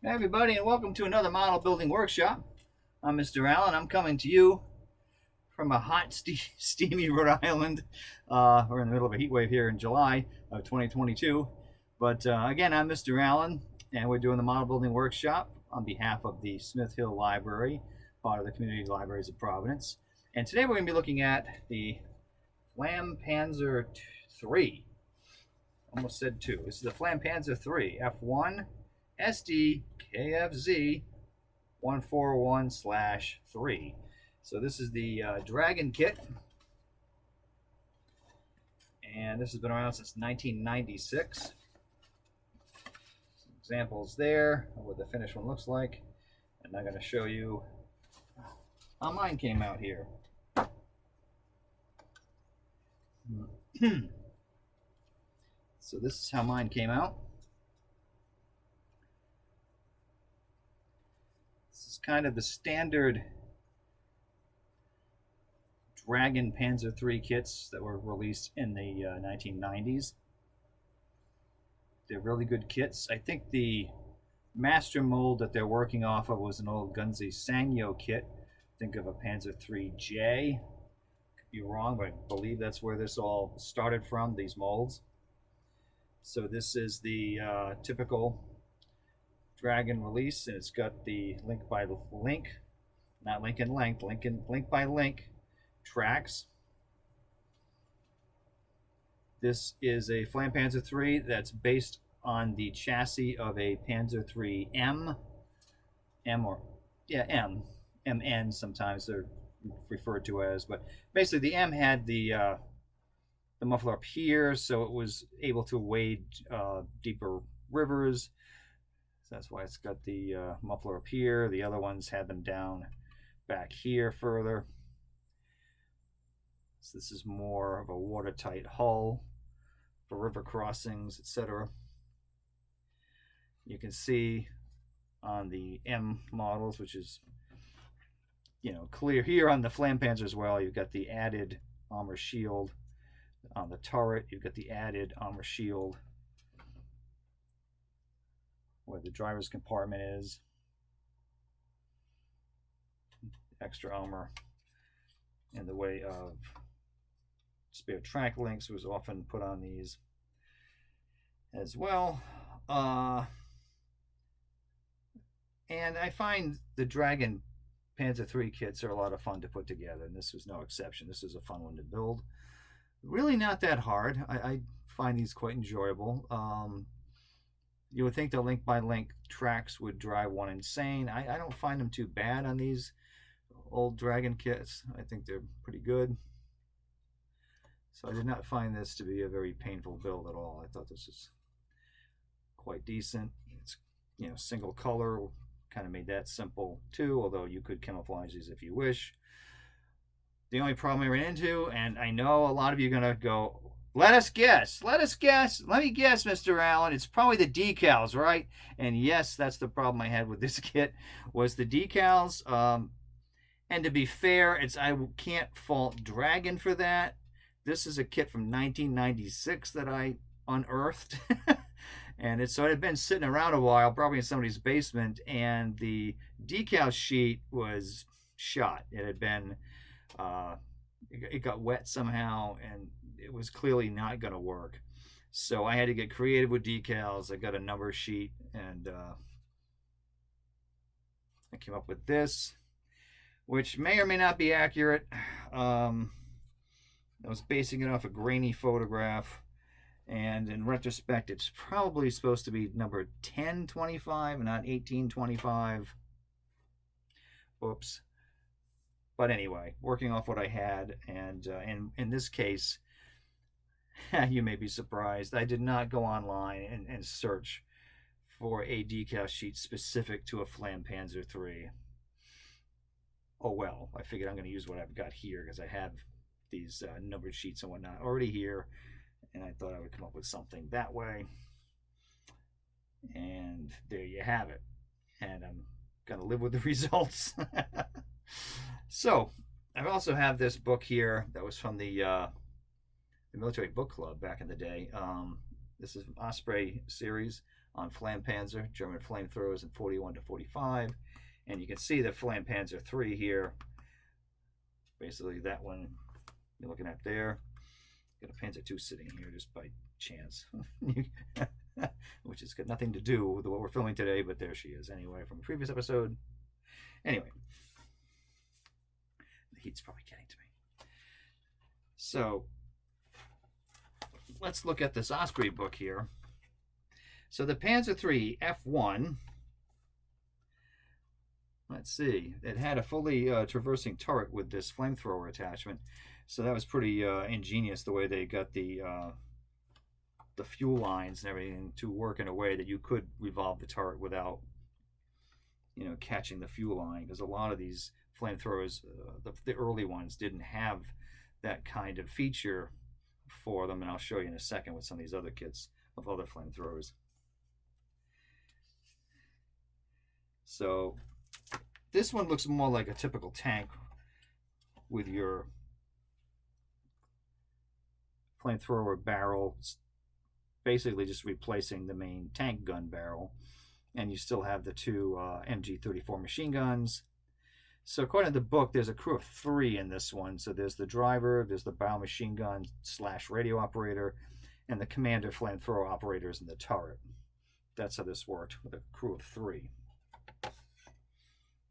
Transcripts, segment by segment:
Hey everybody, and welcome to another model building workshop. I'm Mr. Allen. I'm coming to you from a hot, steamy Rhode Island. We're in the middle of a heat wave here in July of 2022. But again, I'm Mr. Allen, and we're doing the model building workshop on behalf of the Smith Hill Library, part of the Community Libraries of Providence. And today we're going to be looking at the Flammpanzer III. Almost said 2. This is the Flammpanzer III, F1 SD KFZ 141/3. So this is the Dragon kit, and this has been around since 1996. Some examples there of what the finished one looks like, and I'm going to show you how mine came out here. So this is how mine came out. This is kind of the standard Dragon Panzer III kits that were released in the 1990s. They're really good kits. I think the master mold that they're working off of was an old Gunzi Sangyo kit. Think of a Panzer IIIJ. Could be wrong, but I believe that's where this all started from, these molds. So this is the typical Dragon release, and it's got the link by link, not link and length, link by link tracks. This is a Flammpanzer III that's based on the chassis of a Panzer III MN sometimes they're referred to as, but basically the M had the muffler up here, so it was able to wade deeper rivers. So that's why it's got the muffler up here. The other ones had them down back here further. So this is more of a watertight hull for river crossings, etc. You can see on the M models, which is clear here on the Flammpanzer as well, you've got the added armor shield. On the turret, you've got the added armor shield where the driver's compartment is. Extra armor in the way of spare track links was often put on these as well. And I find the Dragon Panzer III kits are a lot of fun to put together, and this was no exception. This is a fun one to build. Really not that hard. I find these quite enjoyable. You would think the link by link tracks would drive one insane. I don't find them too bad on these old Dragon kits. I think they're pretty good. So I did not find this to be a very painful build at all. I thought this was quite decent. It's single color, kind of made that simple too, although you could camouflage these if you wish. The only problem I ran into, and I know a lot of you are going to go, let us guess, let me guess, Mr. Allen, it's probably the decals, right? And yes, that's the problem I had with this kit, was the decals. And to be fair, I can't fault Dragon for that. This is a kit from 1996 that I unearthed. And it had been sitting around a while, probably in somebody's basement, and the decal sheet was shot. It had been it got wet somehow, and it was clearly not going to work. So I had to get creative with decals. I got a number sheet, and I came up with this, which may or may not be accurate. I was basing it off a grainy photograph, and in retrospect, it's probably supposed to be number 1025 and not 1825. Oops. But anyway, working off what I had, and in this case, you may be surprised, I did not go online and search for a decal sheet specific to a Flammpanzer III. Oh well, I figured I'm going to use what I've got here because I have these numbered sheets and whatnot already here, and I thought I would come up with something that way. And there you have it. And I'm going to live with the results. So I also have this book here that was from the military book club back in the day. This is an Osprey series, on Flammpanzer, German flamethrowers in 41 to 45. And you can see the Flammpanzer III here. Basically that one you're looking at there. Got a Panzer II sitting here just by chance, which has got nothing to do with what we're filming today, but there she is anyway from a previous episode. Anyway, the heat's probably getting to me. So let's look at this Osprey book here. So the Panzer III F1, let's see, it had a fully traversing turret with this flamethrower attachment. So that was pretty ingenious the way they got the fuel lines and everything to work in a way that you could revolve the turret without, you know, catching the fuel line, because a lot of these flamethrowers, the early ones, didn't have that kind of feature for them, and I'll show you in a second with some of these other kits of other flamethrowers. So this one looks more like a typical tank with your flamethrower barrel, basically just replacing the main tank gun barrel, and you still have the two MG-34 machine guns. So according to the book, there's a crew of 3 in this one. So there's the driver, there's the bow machine gun / radio operator, and the commander flamethrower operators in the turret. That's how this worked, with a crew of 3.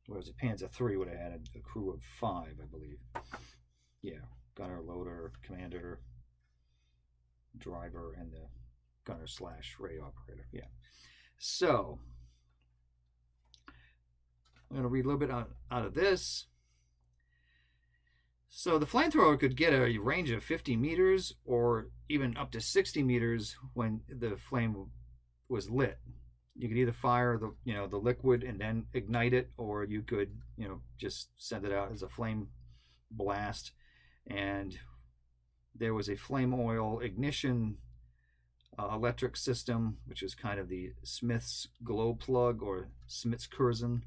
Whereas a Panzer III would have had a crew of 5, I believe. Yeah, gunner, loader, commander, driver, and the gunner / radio operator. Yeah. So I'm going to read a little bit out of this. So the flamethrower could get a range of 50 meters or even up to 60 meters when the flame was lit. You could either fire the liquid and then ignite it, or you could, just send it out as a flame blast. And there was a flame oil ignition electric system, which is kind of the Smith's glow plug or Smith's Curzon,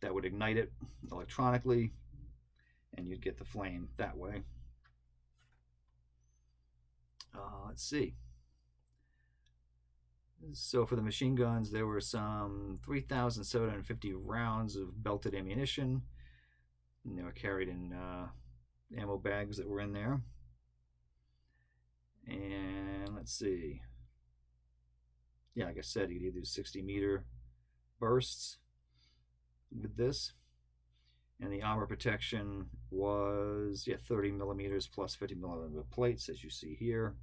that would ignite it electronically, and you'd get the flame that way. Let's see. So for the machine guns, there were some 3,750 rounds of belted ammunition, and they were carried in ammo bags that were in there. And let's see. Yeah, like I said, you could either do 60-meter bursts with this. And the armor protection was 30 millimeters plus 50 millimeter plates, as you see here.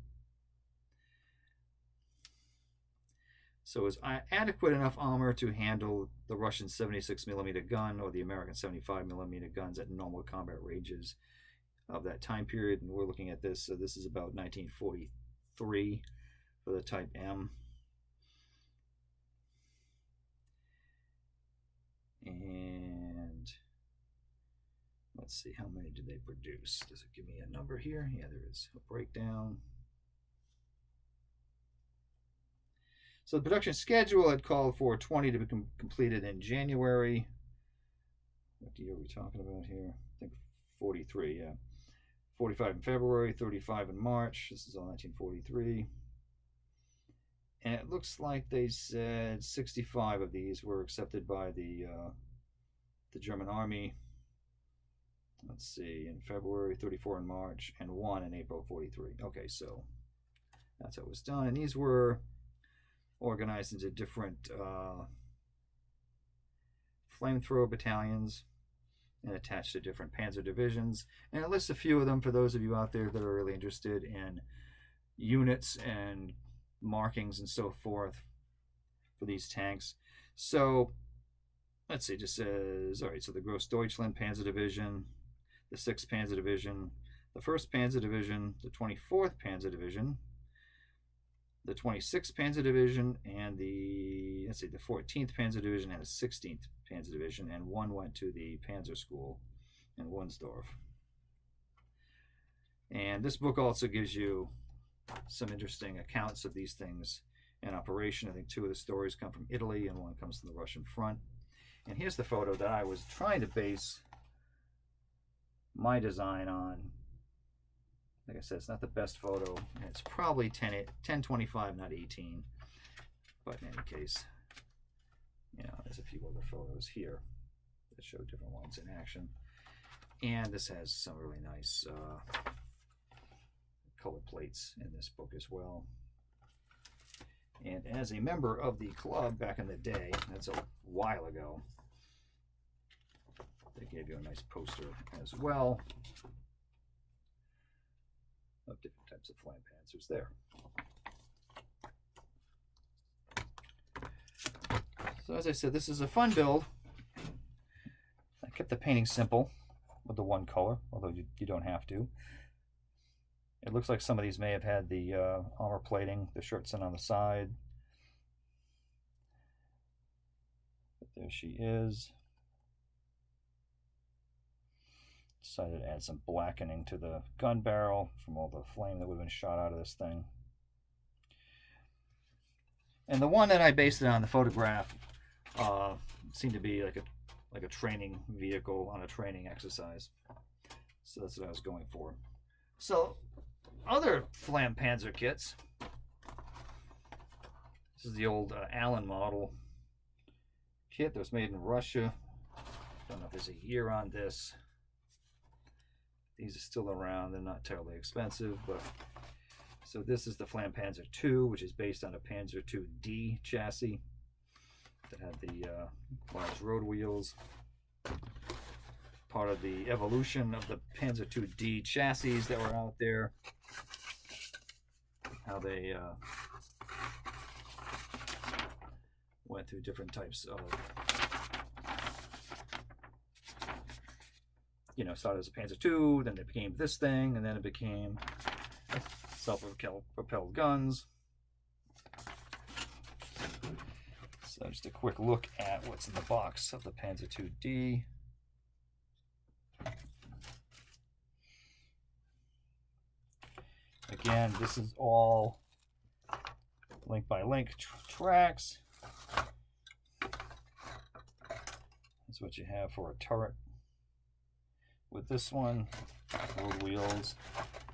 So it was adequate enough armor to handle the Russian 76 millimeter gun or the American 75 millimeter guns at normal combat ranges of that time period. And we're looking at this, so this is about 1943 for the Type M. And let's see, how many did they produce? Does it give me a number here? Yeah, there is a breakdown. So the production schedule had called for 20 to be completed in January. What year are we talking about here? I think 43, yeah. 45 in February, 35 in March. This is all 1943. And it looks like they said 65 of these were accepted by the German Army. Let's see, in February, 34 in March, and 1 in April 43. Okay, so that's how it was done. And these were organized into different flamethrower battalions and attached to different panzer divisions. And it lists a few of them for those of you out there that are really interested in units and markings and so forth for these tanks. So let's see, it just says, all right, so the Grossdeutschland Panzer Division, the 6th Panzer Division, the 1st Panzer Division, the 24th Panzer Division, the 26th Panzer Division, and the 14th Panzer Division and the 16th Panzer Division, and 1 went to the Panzer School in Wunsdorf. And this book also gives you some interesting accounts of these things in operation. I think 2 of the stories come from Italy and 1 comes from the Russian front. And here's the photo that I was trying to base my design on. Like I said, it's not the best photo. It's probably 1025, not 18. But in any case, you know, there's a few other photos here that show different ones in action. And this has some really nice color plates in this book as well. And as a member of the club back in the day, that's a while ago, they gave you a nice poster as well of different types of Flammpanzers there. So as I said, this is a fun build. I kept the painting simple with the one color, although you don't have to. It looks like some of these may have had the armor plating, the shirt on the side. But there she is. Decided to add some blackening to the gun barrel from all the flame that would have been shot out of this thing. And the one that I based it on, the photograph, seemed to be like a training vehicle on a training exercise. So that's what I was going for. So other Flammpanzer kits. This is the old Allen model kit that was made in Russia. Don't know if there's a year on this. These are still around. They're not terribly expensive, but so this is the Flammpanzer II, which is based on a Panzer II-D chassis that had the large road wheels. Part of the evolution of the Panzer II-D chassis that were out there. How they went through different types of, you know, started as a Panzer II, then it became this thing, and then it became self-propelled guns. So just a quick look at what's in the box of the Panzer II-D. Again, this is all link by link tracks. That's what you have for a turret. With this one, road wheels.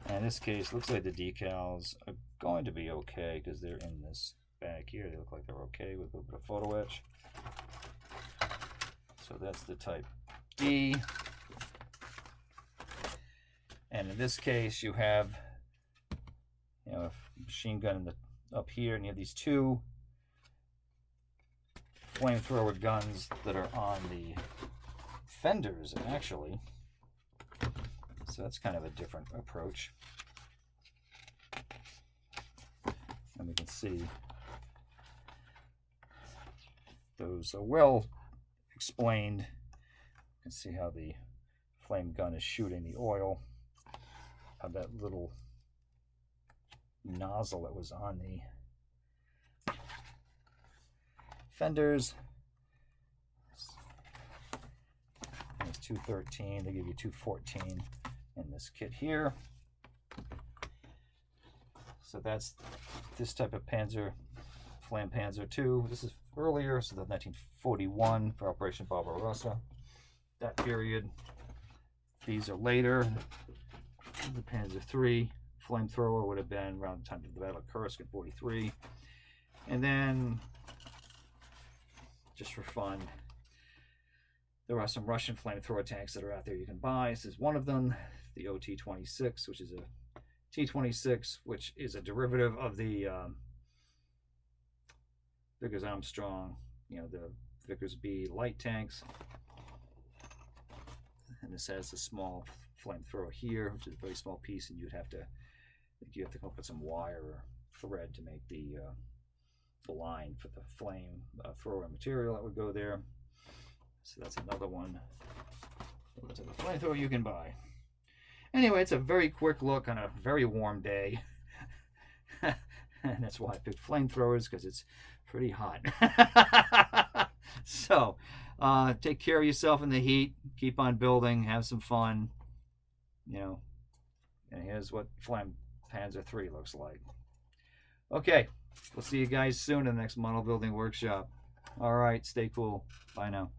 And in this case, looks like the decals are going to be okay because they're in this bag here. They look like they're okay with a little bit of photo etch. So that's the Type D. And in this case, you have, you know, a machine gun in the, up here, and you have these two flamethrower guns that are on the fenders, actually. So that's kind of a different approach. And we can see those are well explained. You can see how the flame gun is shooting the oil, how that little nozzle that was on the fenders. And it's 213. They give you 214 in this kit here. So that's this type of Panzer, Flammpanzer II. This is earlier, so the 1941 for Operation Barbarossa. That period. These are later. The Panzer III flamethrower would have been around the time of the Battle of Kursk in 43. And then, just for fun, there are some Russian flamethrower tanks that are out there you can buy. This is one of them, the OT-26, which is a T-26, which is a derivative of the Vickers Armstrong, you know, the Vickers B light tanks. And this has a small flamethrower here, which is a very small piece, and you'd have to, I think you have to come up with some wire or thread to make the line for the flame thrower material that would go there. So that's another one. That's a flamethrower you can buy. Anyway, it's a very quick look on a very warm day. And that's why I picked flamethrowers, because it's pretty hot. So, take care of yourself in the heat. Keep on building. Have some fun. You know, and here's what Flammpanzer III looks like. Okay, we'll see you guys soon in the next model building workshop. All right, stay cool. Bye now.